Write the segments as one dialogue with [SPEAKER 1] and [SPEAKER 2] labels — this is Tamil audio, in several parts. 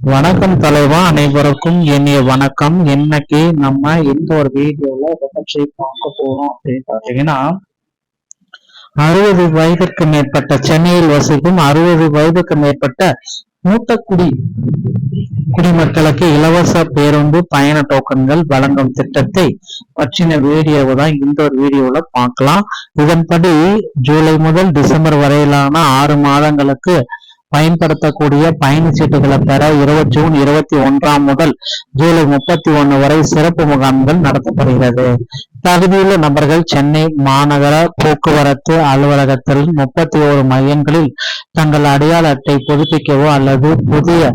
[SPEAKER 1] வணக்கம் தலைவா, அனைவருக்கும் இனிய வணக்கம். இன்னைக்கு நம்ம இந்த ஒரு வீடியோல எதை பற்றி பார்க்க போறோம் அப்படின்னு பாத்தீங்கன்னா, 60 வயதிற்கு மேற்பட்ட சென்னையில் வசிக்கும் 60 வயதுக்கு மேற்பட்ட மூத்த குடிமக்களுக்கு இலவச பேருந்து பயண டோக்கன்கள் வழங்கும் திட்டத்தை பற்றின வீடியோவை தான் இந்த ஒரு வீடியோல பார்க்கலாம். இதன்படி ஜூலை முதல் டிசம்பர் வரையிலான 6 மாதங்களுக்கு பயன்படுத்தக்கூடிய பயணச்சீட்டுகளை பெற ஜூன் 21 முதல் ஜூலை 31 வரை சிறப்பு முகாம்கள் நடத்தப்படுகிறது. தகுதியுள்ள நபர்கள் சென்னை மாநகர போக்குவரத்து அலுவலகத்தில் 31 மையங்களில் தங்கள் அடையாள அட்டை புதுப்பிக்கவோ அல்லது புதிய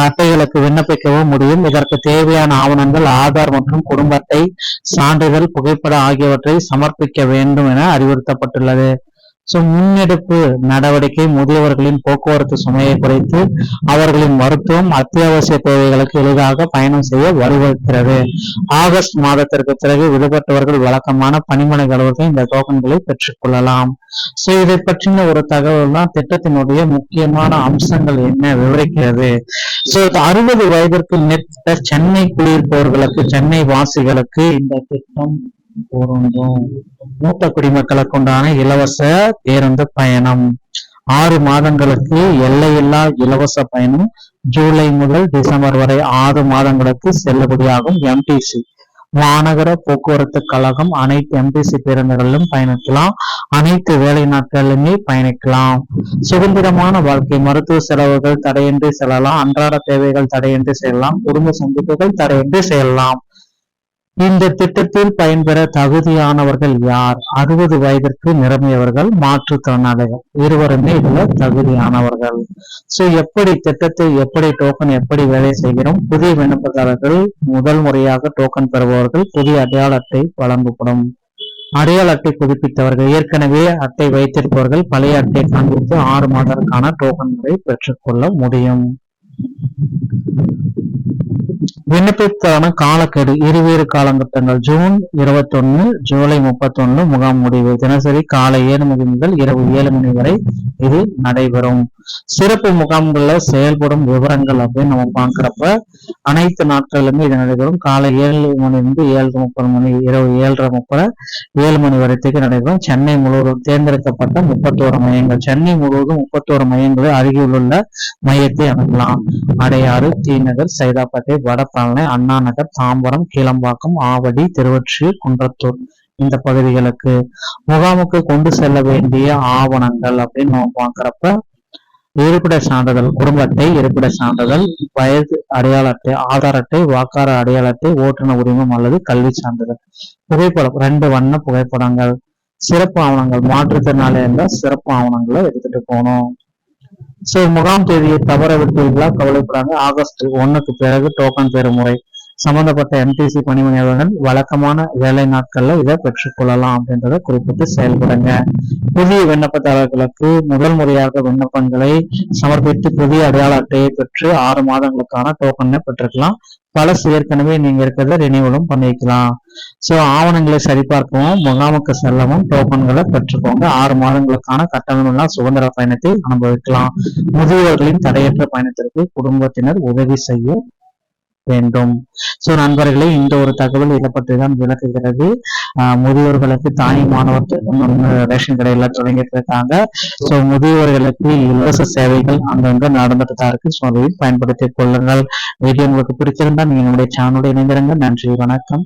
[SPEAKER 1] அட்டைகளுக்கு விண்ணப்பிக்கவோ முடியும். இதற்கு தேவையான ஆவணங்கள் ஆதார் மற்றும் குடும்ப அட்டை சான்றிதழ் புகைப்படம் ஆகியவற்றை சமர்ப்பிக்க வேண்டும் என அறிவுறுத்தப்பட்டுள்ளது. முன்னெடுப்பு நடவடிக்கை முதியவர்களின் போக்குவரத்து சுமையை குறைத்து அவர்களின் மருத்துவம் அத்தியாவசிய தேவைகளுக்கு எளிதாக பயணம் செய்ய வழிவகுக்கிறது. ஆகஸ்ட் மாதத்திற்கு பிறகு விடுபட்டவர்கள் வழக்கமான பணிமனை அலுவலர்கள் இந்த டோக்கன்களை பெற்றுக் கொள்ளலாம். இதை பற்றின ஒரு தகவல் தான் திட்டத்தினுடைய முக்கியமான அம்சங்கள் என்ன விவரிக்கிறது. 60 வயதிற்கு மேற்பட்ட சென்னை குடியிருப்பவர்களுக்கு, சென்னை வாசிகளுக்கு இந்த திட்டம் பொருந்தும். மூத்த குடிமக்களுக்கு உண்டான இலவச பேருந்து பயணம் 6 மாதங்களுக்கு எல்லையில்லா இலவச பயணம் ஜூலை முதல் டிசம்பர் வரை 6 மாதங்களுக்கு செல்லுபடியாகும். எம்டிசி மாநகர போக்குவரத்து கழகம் அனைத்து எம்டிசி பேருந்துகளிலும் பயணிக்கலாம். அனைத்து வேலை நாட்களிலுமே பயணிக்கலாம். சுதந்திரமான வாழ்க்கை, மருத்துவ செலவுகள் தடையின்றி செல்லலாம். அன்றாட தேவைகள் தடையின்றி செல்லலாம். குடும்ப சந்திப்புகள் தடையின்றி செல்லலாம். இந்த திட்டத்தில் பயன்பெற தகுதியானவர்கள் யார்? 60 வயதிற்கு நிரம்பியவர்கள், மாற்றுத்திறனாளிகள் இருவருமே இதுல தகுதியானவர்கள். எப்படி திட்டத்தை, எப்படி டோக்கன், எப்படி வேலை செய்கிறோம்? புதிய விண்ணப்பதாரர்கள், முதல் முறையாக டோக்கன் பெறுபவர்கள், புதிய அடையாள அட்டை வழங்கப்படும். அடையாள அட்டை புதுப்பித்தவர்கள், ஏற்கனவே அட்டை வைத்திருப்பவர்கள் பழைய அட்டை காண்பித்து 6 மாதத்திற்கான டோக்கன்களை பெற்றுக்கொள்ள முடியும். விண்ணப்பத்திற்கான காலக்கெடு இருவேறு காலகட்டங்கள். ஜூன் 21, ஜூலை 31 முகாம் முடிவு. தினசரி காலை 7 மணி முதல் இரவு 7 மணி வரை இது நடைபெறும். சிறப்பு முகாம்கள்ல செயல்படும் விவரங்கள் அப்படின்னு நம்ம பார்க்கிறப்ப அனைத்து நாட்களிலுமே இது நடைபெறும். காலை 7 மணிலிருந்து 7:30 மணி, இரவு 7:30 7 மணி வரைக்கும் நடைபெறும். சென்னை முழுவதும் தேர்ந்தெடுக்கப்பட்ட 31 மையங்கள். சென்னை முழுவதும் 31 மையங்களை அருகிலுள்ள மையத்தை அணுகலாம். அடையாறு, தீநகர், சைதாப்பேட்டை, வடபழனி, அண்ணா நகர், தாம்பரம், கீழம்பாக்கம், ஆவடி, திருவொற்றியூர், குன்றத்தூர் இந்த பகுதிகளுக்கு. முகாமுக்கு கொண்டு செல்ல வேண்டிய ஆவணங்கள் அப்படின்னு நம்ம பார்க்கிறப்ப இருப்பிட சான்றிதழ், குடும்ப அட்டை, இருப்பிட சான்றிதழ், வயது அடையாள அட்டை, ஆதார் அட்டை, வாக்காள அடையாள அட்டை, ஓட்டுநர் உரிமம் அல்லது கல்வி சான்றிதழ், புகைப்படம் 2 வண்ண புகைப்படங்கள், சிறப்பு ஆவணங்கள், மாற்றுத்திறனாளி இருந்தால் சிறப்பு ஆவணங்களை எடுத்துட்டு போகணும். முகாம் தேதியை தவற விட்டீர்களா? கவலைப்படாங்க. ஆகஸ்ட் 1க்கு பிறகு டோக்கன் பெறும் முறை. சம்பந்தப்பட்ட எம்டிசி பணிமனையாளர்கள் வழக்கமான வேலை நாட்கள்ல இதை பெற்றுக்கொள்ளலாம் அப்படின்றத குறிப்பிட்டு செயல்படுங்க. புதிய விண்ணப்பதாரர்களுக்கு முதல் முறையாக விண்ணப்பங்களை சமர்ப்பித்து புதிய அடையாள அட்டையை பெற்று 6 மாதங்களுக்கான டோக்கனை பெற்றுக்கலாம். பலசு ஏற்கனவே நீங்க இருக்கிறத ரினிவலும் பண்ணிக்கலாம். ஆவணங்களை சரிபார்க்கவும், முகாமுக்கு செல்லவும் டோக்கன்களை பெற்றுக்கோங்க. 6 மாதங்களுக்கான கட்டணமில்லா சுதந்திர பயணத்தை அனுபவிக்கலாம். முதியவர்களின் தடையற்ற பயணத்திற்கு குடும்பத்தினர் உதவி செய்ய வேண்டும். நண்பர்களே, இந்த ஒரு தகவல் இதை பற்றி தான் விளக்குகிறது. முதியோர்களுக்கு தாய் மாணவர் ரேஷன் கடையில தொடங்கிட்டு இருக்காங்க. முதியோர்களுக்கு இலவச சேவைகள் அங்கங்க நடந்துட்டு தான் இருக்கு. அதையும் பயன்படுத்திக் கொள்ளுங்கள். வீடியோ உங்களுக்கு பிடிச்சிருந்தா நீங்க நம்முடைய சேனலோட இணைந்திருங்க. நன்றி, வணக்கம்.